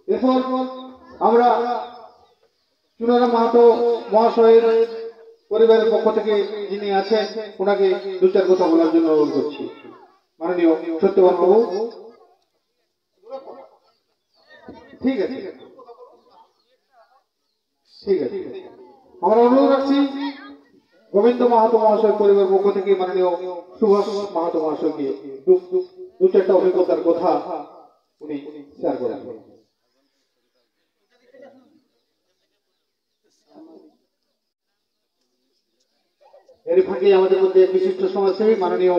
এরপর আমরা চুনারাম মাহাতো মহাশয়ের পরিবারের পক্ষ থেকে যিনি আছেন ওনাকে দু চার কথা বলার জন্য অনুরোধ করছি। মাননীয় সত্যবান বাবু, ঠিক আছে ঠিক আছে, আমরা অনুরোধ রাখছি গোবিন্দ মাহাতো মহাশয়ের পরিবারের পক্ষ থেকে মাননীয় সুভাষ মাহাতো মহাশয়কে দু চারটা অভিজ্ঞতার কথা উনি শেয়ার করেন। এর ফাঁকে আমাদের মধ্যে বিশিষ্ট সমাজসেবী মাননীয়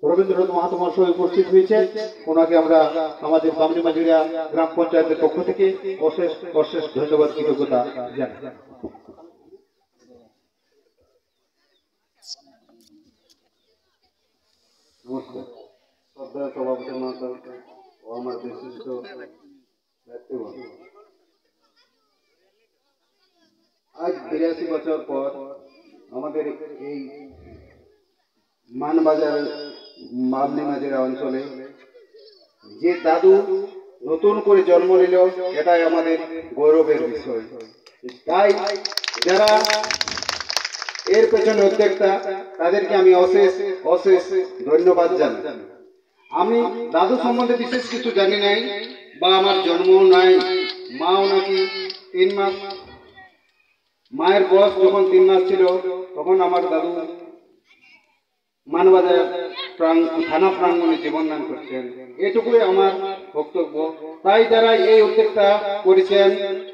রবীন্দ্রনাথ মাহাতো মহাশয় উপস্থিত হয়েছেন। ওনাকে আমরা আমাদের বামনি মাঝিরা গ্রাম পঞ্চায়েতের পক্ষ থেকে অশেষ অশেষ ধন্যবাদ কৃতজ্ঞতা জানাই। নমস্কার। শ্রদ্ধা সভাপতি মহাশয় ও আমার বিশিষ্ট ব্যক্তিগণ, আজ 82 বছর পর আমাদের এই মানবাজার বামনি মাঝিরা অঞ্চলে যে দাদু নতুন করে জন্ম নিল, এটাই আমাদের গৌরবের বিষয়। তাই যারা এর পেছনে উদ্যোক্তা তাদেরকে আমি অশেষ অশেষ ধন্যবাদ জানাই। আমি দাদু সম্বন্ধে বিশেষ কিছু জানি নাই বা আমার জন্মও নাই। মাও নাকি 3 মাস, মায়ের বয়স যখন 3 মাস ছিল তখন আমার দাদু মানবাজার থানা প্রাঙ্গণে জীবনদান করছেন। এটুকুই আমার বক্তব্য। তাই যারা এই উদ্যোগটা করেছেন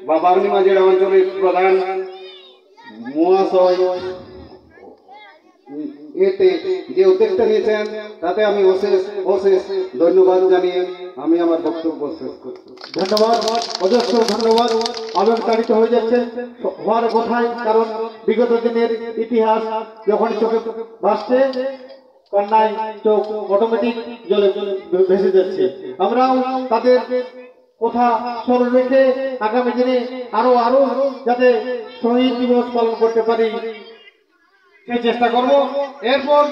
বা বামনি মাঝিরা অঞ্চলের প্রধান মহাশয় এতে যে উদ্যোগটা নিয়েছেন তাতে আমি অশেষ অশেষ ধন্যবাদ জানিয়ে আমি আমার বক্তব্য শেষ করছি। ধন্যবাদ, অজস্র ধন্যবাদ। আবেগতাড়িত হয়ে যাচ্ছে হওয়ার কথাই, কারণ বিগত দিনের ইতিহাস যখন চোখে ভাসছে কান্নায় চোখ অটোমেটিক জলে ভেসে যাচ্ছে। আমরাও তাদের কথা স্মরণ রেখে আগামী দিনে আরো আরো যাতে শহীদ দিবস পালন করতে পারি সেই চেষ্টা করব। এরপর